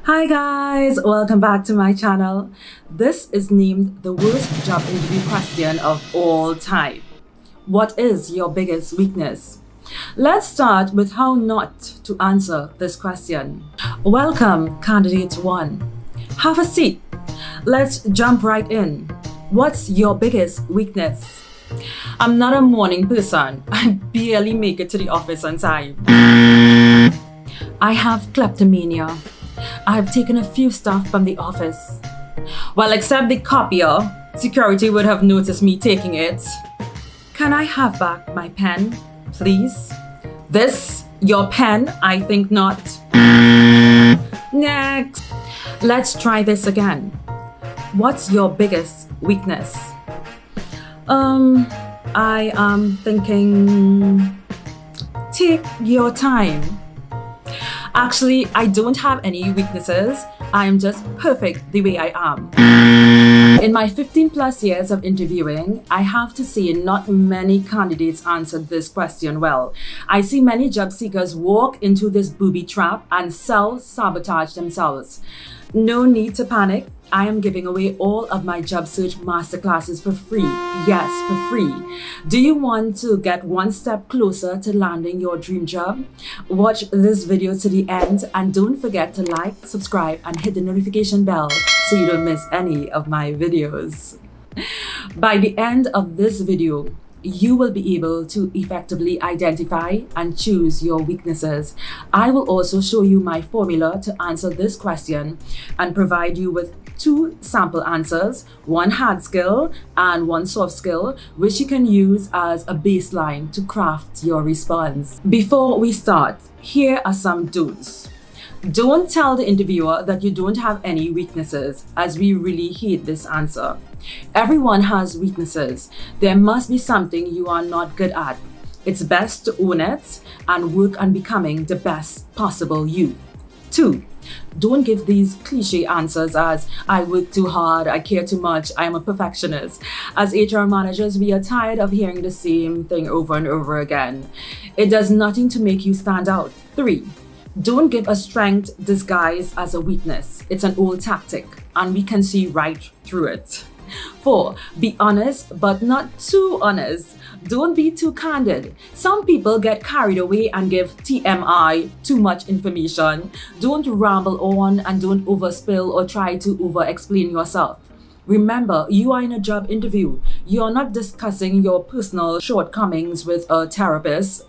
Hi guys, welcome back to my channel. This is named the worst job interview question of all time. What is your biggest weakness? Let's start with how not to answer this question. Welcome, candidate 1. Have a seat. Let's jump right in. What's your biggest weakness? I'm not a morning person. I barely make it to the office on time. I have kleptomania. I've taken a few stuff from the office. Well, except the copier, security would have noticed me taking it. Can I have back my pen, please? This, your pen? I think not. Next. Let's try this again. What's your biggest weakness? I am thinking, take your time. Actually, I don't have any weaknesses. I am just perfect the way I am. In my 15 plus years of interviewing, I have to say not many candidates answered this question well. I see many job seekers walk into this booby trap and self-sabotage themselves. No need to panic. I am giving away all of my job search masterclasses for free. Yes, for free. Do you want to get one step closer to landing your dream job? Watch this video to the end and don't forget to like, subscribe, and hit the notification bell so you don't miss any of my videos. By the end of this video, you will be able to effectively identify and choose your weaknesses. I will also show you my formula to answer this question and provide you with 2 sample answers, 1 hard skill and 1 soft skill, which you can use as a baseline to craft your response. Before we start, here are some don'ts. Don't tell the interviewer that you don't have any weaknesses, as we really hate this answer. Everyone has weaknesses. There must be something you are not good at. It's best to own it and work on becoming the best possible you. 2. Don't give these cliche answers as, I work too hard, I care too much, I am a perfectionist. As HR managers, we are tired of hearing the same thing over and over again. It does nothing to make you stand out. 3. Don't give a strength disguised as a weakness. It's an old tactic and we can see right through it. 4. Be honest, but not too honest. Don't be too candid. Some people get carried away and give TMI, too much information. Don't ramble on and don't overspill or try to over-explain yourself. Remember, you are in a job interview. You are not discussing your personal shortcomings with a therapist.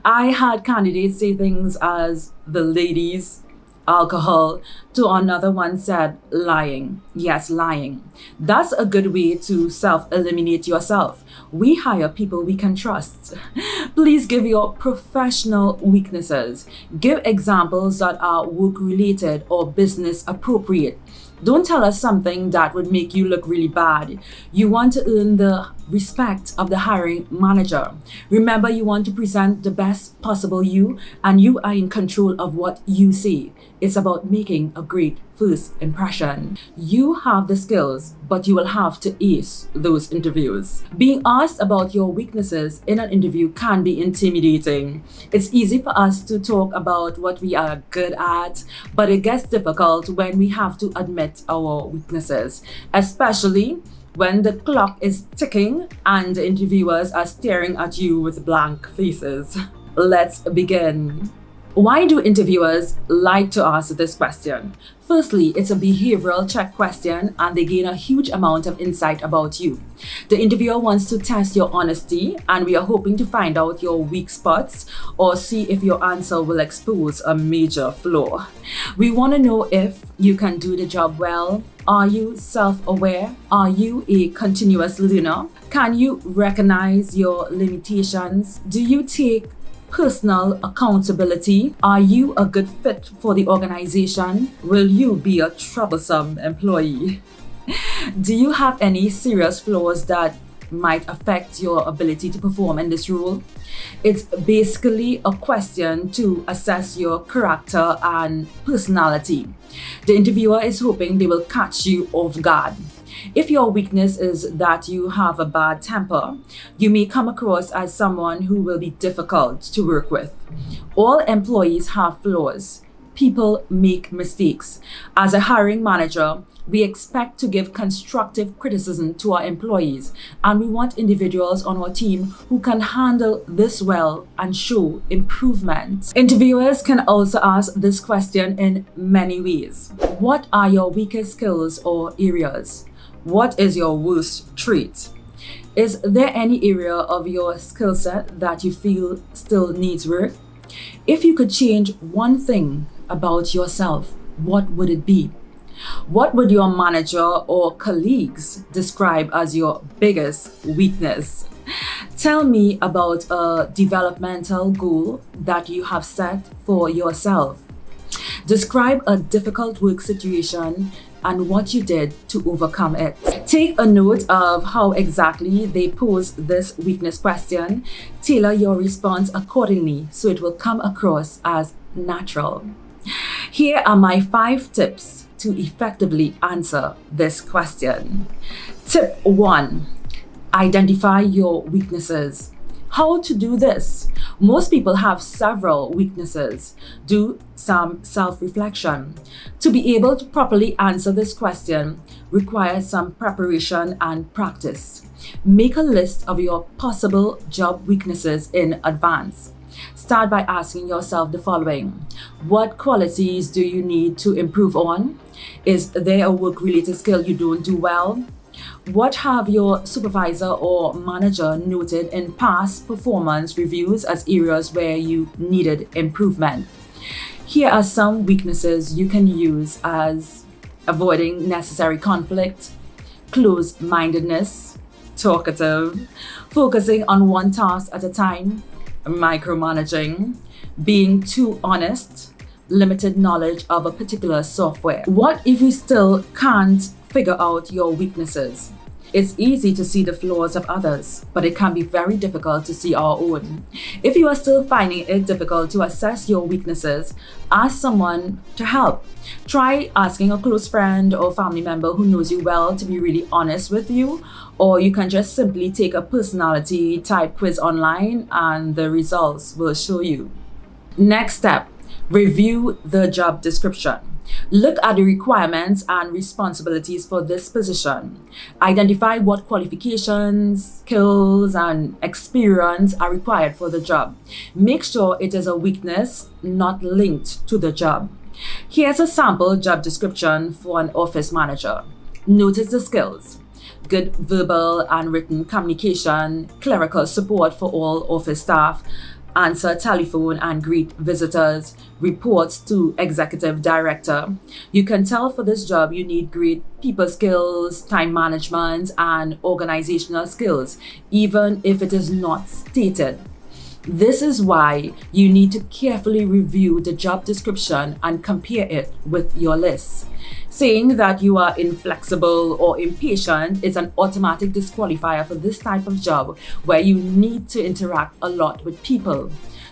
I had candidates say things as the ladies, alcohol, to another one said lying. Yes, lying. That's a good way to self-eliminate yourself. We hire people we can trust. Please give your professional weaknesses. Give examples that are work-related or business appropriate. Don't tell us something that would make you look really bad. You want to earn the respect of the hiring manager. Remember, you want to present the best possible you, and you are in control of what you say. It's about making a great first impression. You have the skills, but you will have to ace those interviews. Being asked about your weaknesses in an interview can be intimidating. It's easy for us to talk about what we are good at, but it gets difficult when we have to admit our weaknesses, especially when the clock is ticking and the interviewers are staring at you with blank faces. Let's begin. Why do interviewers like to ask this question? Firstly, it's a behavioral check question and they gain a huge amount of insight about you. The interviewer wants to test your honesty and we are hoping to find out your weak spots or see if your answer will expose a major flaw. We want to know if you can do the job well. Are you self-aware? Are you a continuous learner? Can you recognize your limitations? Do you take personal accountability? Are you a good fit for the organization? Will you be a troublesome employee? Do you have any serious flaws that might affect your ability to perform in this role? It's basically a question to assess your character and personality. The interviewer is hoping they will catch you off guard. If your weakness is that you have a bad temper, you may come across as someone who will be difficult to work with. All employees have flaws. People make mistakes. As a hiring manager, we expect to give constructive criticism to our employees, and we want individuals on our team who can handle this well and show improvement. Interviewers can also ask this question in many ways. What are your weakest skills or areas? What is your worst trait? Is there any area of your skill set that you feel still needs work? If you could change one thing about yourself, what would it be? What would your manager or colleagues describe as your biggest weakness? Tell me about a developmental goal that you have set for yourself. Describe a difficult work situation and what you did to overcome it. Take a note of how exactly they pose this weakness question. Tailor your response accordingly so it will come across as natural. Here are my 5 tips to effectively answer this question. Tip 1. Identify your weaknesses. How to do this? Most people have several weaknesses. Do some self-reflection. To be able to properly answer this question requires some preparation and practice. Make a list of your possible job weaknesses in advance. Start by asking yourself the following. What qualities do you need to improve on? Is there a work-related skill you don't do well? What have your supervisor or manager noted in past performance reviews as areas where you needed improvement? Here are some weaknesses you can use as avoiding necessary conflict, closed-mindedness, talkative, focusing on one task at a time, micromanaging, being too honest, limited knowledge of a particular software. What if you still can't figure out your weaknesses? It's easy to see the flaws of others, but it can be very difficult to see our own. If you are still finding it difficult to assess your weaknesses, ask someone to help. Try asking a close friend or family member who knows you well to be really honest with you, or you can just simply take a personality type quiz online and the results will show you. Next step, review the job description. Look at the requirements and responsibilities for this position. Identify what qualifications, skills, and experience are required for the job. Make sure it is a weakness not linked to the job. Here's a sample job description for an office manager. Notice the skills: good verbal and written communication, clerical support for all office staff, answer telephone and greet visitors, reports to executive director. You can tell for this job you need great people skills, time management, and organizational skills, even if it is not stated. This is why you need to carefully review the job description and compare it with your list. Saying that you are inflexible or impatient is an automatic disqualifier for this type of job where you need to interact a lot with people.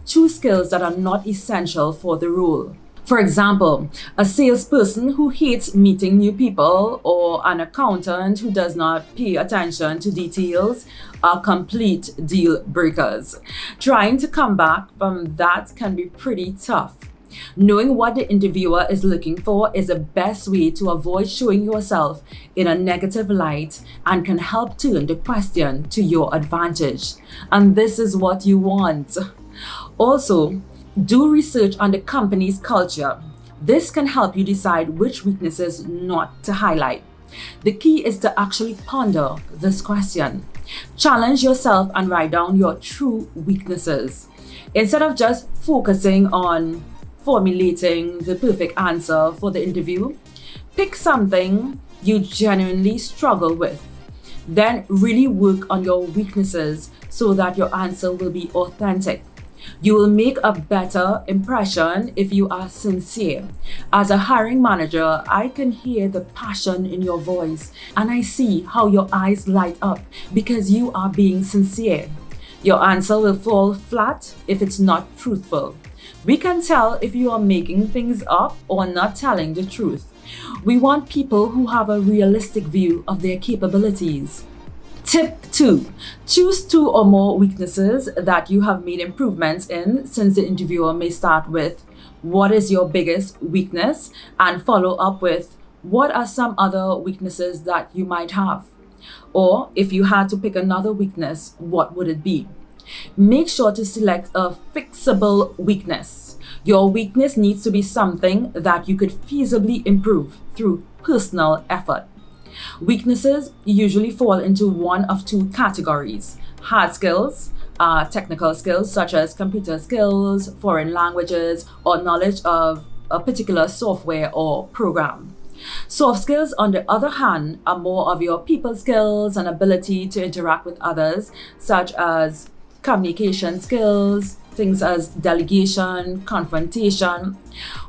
Choose skills that are not essential for the role. For example, a salesperson who hates meeting new people or an accountant who does not pay attention to details are complete deal breakers. Trying to come back from that can be pretty tough. Knowing what the interviewer is looking for is the best way to avoid showing yourself in a negative light and can help turn the question to your advantage. And this is what you want. Also, do research on the company's culture. This can help you decide which weaknesses not to highlight. The key is to actually ponder this question. Challenge yourself and write down your true weaknesses. Instead of just focusing on formulating the perfect answer for the interview, pick something you genuinely struggle with. Then really work on your weaknesses so that your answer will be authentic. You will make a better impression if you are sincere. As a hiring manager, I can hear the passion in your voice and I see how your eyes light up because you are being sincere. Your answer will fall flat if it's not truthful. We can tell if you are making things up or not telling the truth. We want people who have a realistic view of their capabilities. Tip 2. Choose 2 or more weaknesses that you have made improvements in, since the interviewer may start with, what is your biggest weakness, and follow up with what are some other weaknesses that you might have. Or if you had to pick another weakness, what would it be? Make sure to select a fixable weakness. Your weakness needs to be something that you could feasibly improve through personal effort. Weaknesses usually fall into one of two categories: hard skills, technical skills such as computer skills, foreign languages, or knowledge of a particular software or program. Soft skills, on the other hand, are more of your people skills and ability to interact with others, such as communication skills, things as delegation, confrontation.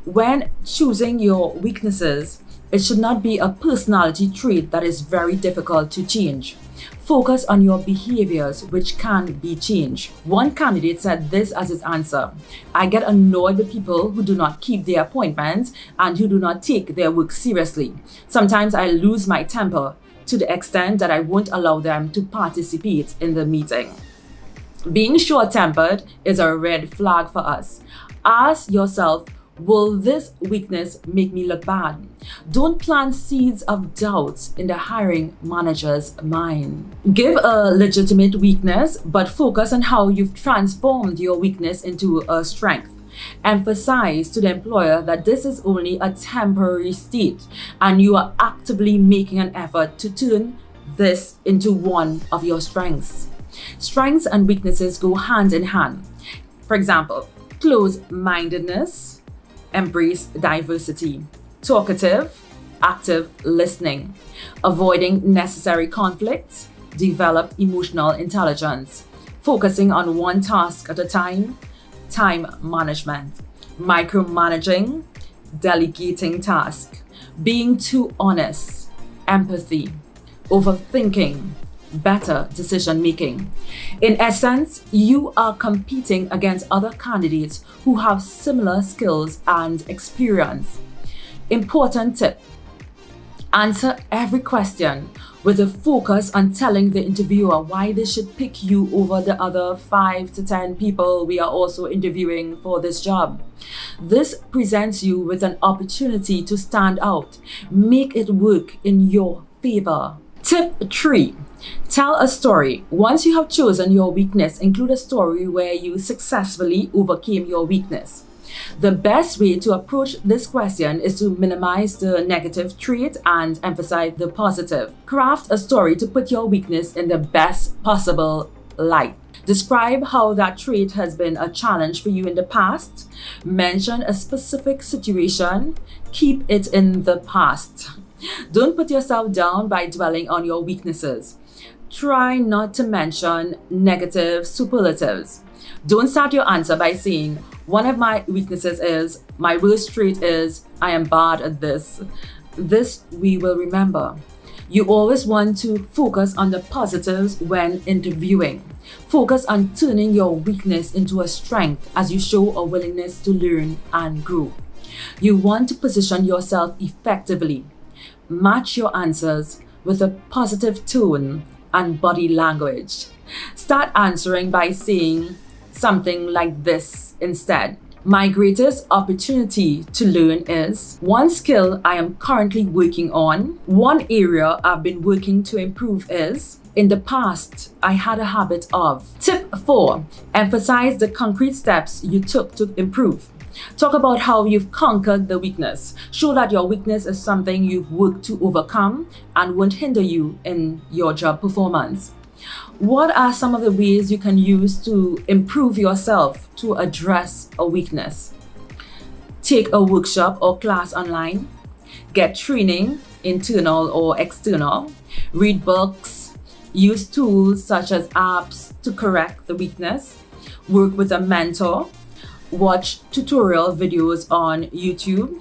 When choosing your weaknesses, it should not be a personality trait that is very difficult to change. Focus on your behaviors, which can be changed. One candidate said this as his answer: I get annoyed with people who do not keep their appointments and who do not take their work seriously. Sometimes I lose my temper to the extent that I won't allow them to participate in the meeting. Being short-tempered is a red flag for us. Ask yourself, will this weakness make me look bad? Don't plant seeds of doubt in the hiring manager's mind. Give a legitimate weakness, but focus on how you've transformed your weakness into a strength. Emphasize to the employer that this is only a temporary state and you are actively making an effort to turn this into one of your strengths. Strengths and weaknesses go hand in hand. For example, closed-mindedness, embrace diversity; talkative, active listening; avoiding necessary conflicts, develop emotional intelligence; focusing on one task at a time management; micromanaging, delegating tasks; being too honest, empathy; overthinking, better decision making. In essence, you are competing against other candidates who have similar skills and experience. Important tip: answer every question with a focus on telling the interviewer why they should pick you over the other 5 to 10 people we are also interviewing for this job. This presents you with an opportunity to stand out. Make it work in your favor. Tip 3. Tell a story. Once you have chosen your weakness, include a story where you successfully overcame your weakness. The best way to approach this question is to minimize the negative trait and emphasize the positive. Craft a story to put your weakness in the best possible light. Describe how that trait has been a challenge for you in the past. Mention a specific situation. Keep it in the past. Don't put yourself down by dwelling on your weaknesses. Try not to mention negative superlatives. Don't start your answer by saying, one of my weaknesses is, my worst trait is, I am bad at this. This we will remember. You always want to focus on the positives when interviewing. Focus on turning your weakness into a strength as you show a willingness to learn and grow. You want to position yourself effectively. Match your answers with a positive tone and body language. Start answering by saying something like this instead: my greatest opportunity to learn is, one skill I am currently working on, one area I've been working to improve is, in the past I had a habit of. Tip 4. Emphasize the concrete steps you took to improve. Talk about how you've conquered the weakness. Show that your weakness is something you've worked to overcome and won't hinder you in your job performance. What are some of the ways you can use to improve yourself to address a weakness? Take a workshop or class online. Get training, internal or external. Read books. Use tools such as apps to correct the weakness. Work with a mentor. Watch tutorial videos on YouTube.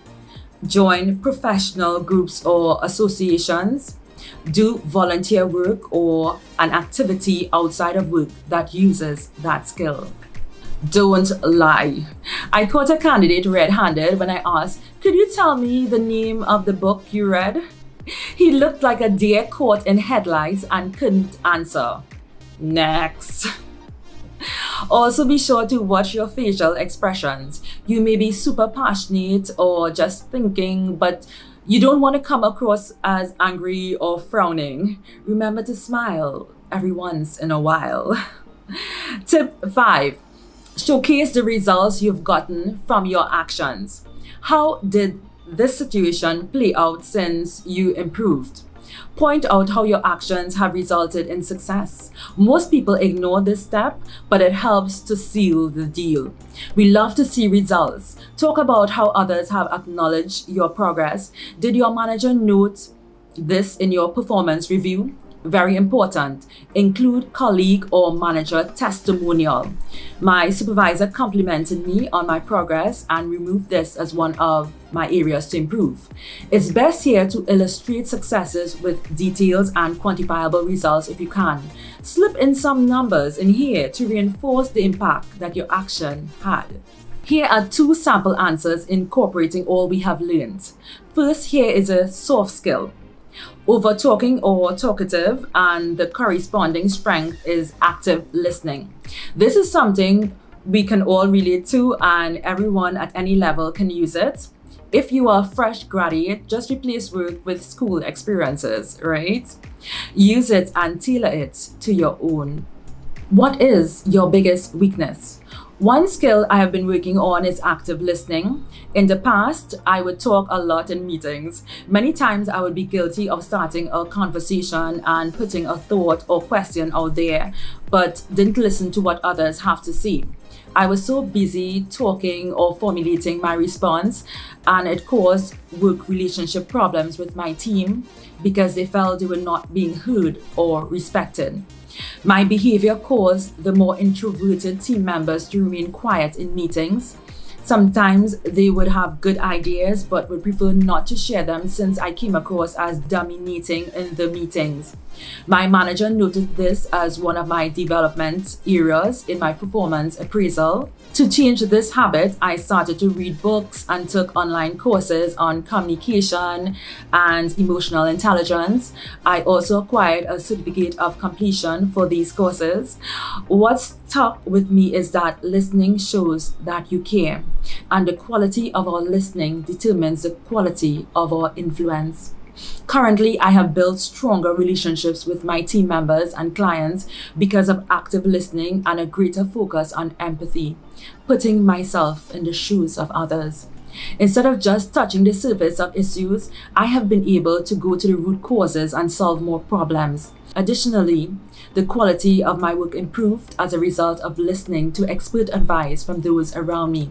Join professional groups or associations. Do volunteer work or an activity outside of work that uses that skill. Don't lie. I caught a candidate red-handed when I asked, could you tell me the name of the book you read? He looked like a deer caught in headlights and couldn't answer. Next. Also, be sure to watch your facial expressions. You may be super passionate or just thinking, but you don't want to come across as angry or frowning. Remember to smile every once in a while. Tip 5. Showcase the results you've gotten from your actions. How did this situation play out since you improved? Point out how your actions have resulted in success. Most people ignore this step, but it helps to seal the deal. We love to see results. Talk about how others have acknowledged your progress. Did your manager note this in your performance review? Very important. Include colleague or manager testimonial. My supervisor complimented me on my progress and removed this as one of my areas to improve. It's best here to illustrate successes with details and quantifiable results if you can. Slip in some numbers in here to reinforce the impact that your action had. Here are 2 sample answers incorporating all we have learned. First, here is a soft skill. Over talking or talkative, and the corresponding strength is active listening. This is something we can all relate to, and everyone at any level can use it. If you are a fresh graduate, just replace work with school experiences, right? Use it and tailor it to your own. What is your biggest weakness? One skill I have been working on is active listening. In the past, I would talk a lot in meetings. Many times I would be guilty of starting a conversation and putting a thought or question out there, but didn't listen to what others have to say. I was so busy talking or formulating my response, and it caused work relationship problems with my team because they felt they were not being heard or respected. My behavior caused the more introverted team members to remain quiet in meetings. Sometimes they would have good ideas but would prefer not to share them since I came across as dominating in the meetings. My manager noted this as one of my development areas in my performance appraisal. To change this habit, I started to read books and took online courses on communication and emotional intelligence. I also acquired a certificate of completion for these courses. What stuck with me is that listening shows that you care, and the quality of our listening determines the quality of our influence. Currently, I have built stronger relationships with my team members and clients because of active listening and a greater focus on empathy, putting myself in the shoes of others. Instead of just touching the surface of issues, I have been able to go to the root causes and solve more problems. Additionally, the quality of my work improved as a result of listening to expert advice from those around me.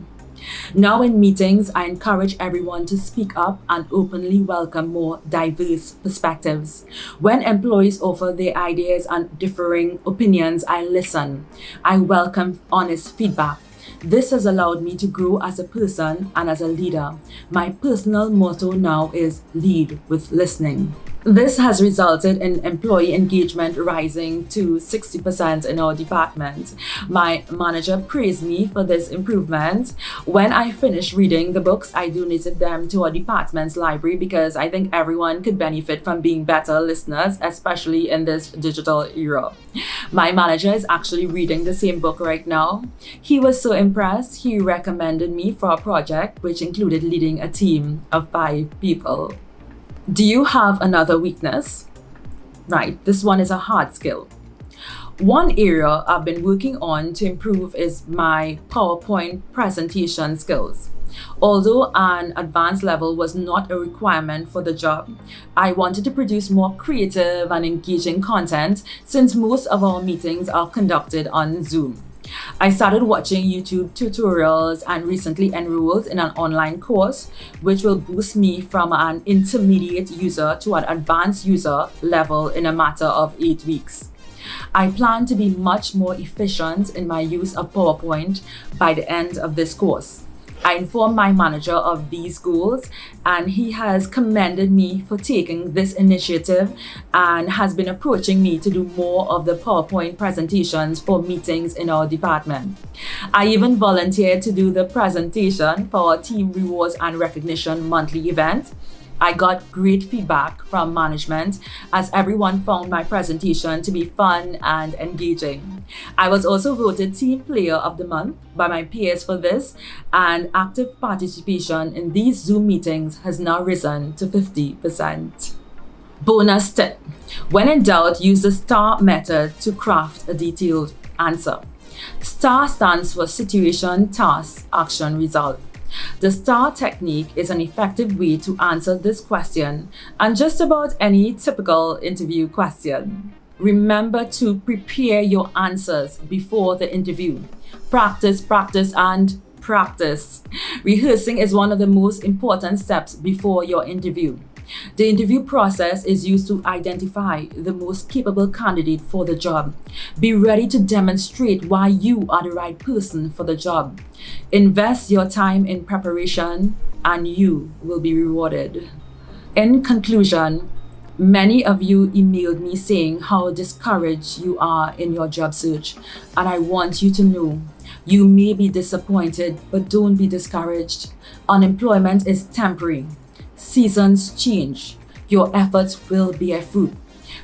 Now in meetings, I encourage everyone to speak up and openly welcome more diverse perspectives. When employees offer their ideas and differing opinions, I listen. I welcome honest feedback. This has allowed me to grow as a person and as a leader. My personal motto now is lead with listening. This has resulted in employee engagement rising to 60% in our department. My manager praised me for this improvement. When I finished reading the books, I donated them to our department's library because I think everyone could benefit from being better listeners, especially in this digital era. My manager is actually reading the same book right now. He was so impressed, he recommended me for a project which included leading a team of 5 people. Do you have another weakness? Right, this one is a hard skill. One area I've been working on to improve is my PowerPoint presentation skills. Although an advanced level was not a requirement for the job, I wanted to produce more creative and engaging content since most of our meetings are conducted on Zoom. I started watching YouTube tutorials and recently enrolled in an online course which will boost me from an intermediate user to an advanced user level in a matter of 8 weeks. I plan to be much more efficient in my use of PowerPoint by the end of this course. I informed my manager of these goals and he has commended me for taking this initiative and has been approaching me to do more of the PowerPoint presentations for meetings in our department. I even volunteered to do the presentation for our Team Rewards and Recognition monthly event. I got great feedback from management as everyone found my presentation to be fun and engaging. I was also voted Team Player of the Month by my peers for this, and active participation in these Zoom meetings has now risen to 50%. Bonus tip: when in doubt, use the STAR method to craft a detailed answer. STAR stands for Situation, Task, Action, Result. The STAR technique is an effective way to answer this question and just about any typical interview question. Remember to prepare your answers before the interview. Practice, practice, and practice. Rehearsing is one of the most important steps before your interview. The interview process is used to identify the most capable candidate for the job. Be ready to demonstrate why you are the right person for the job. Invest your time in preparation and you will be rewarded. In conclusion, many of you emailed me saying how discouraged you are in your job search, and I want you to know you may be disappointed, but don't be discouraged. Unemployment is temporary. Seasons change. Your efforts will bear fruit.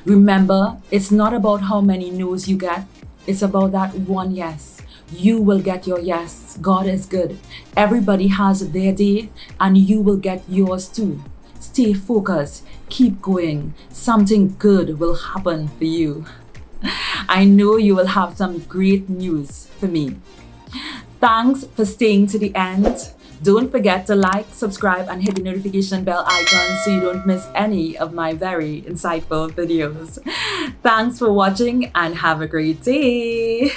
Remember, it's not about how many no's you get, it's about that one yes. You will get your yes. God is good. Everybody has their day, and you will get yours too. Stay focused. Keep going. Something good will happen for you. I know you will have some great news for me. Thanks for staying to the end. Don't forget to like, subscribe, and hit the notification bell icon so you don't miss any of my very insightful videos. Thanks for watching and have a great day.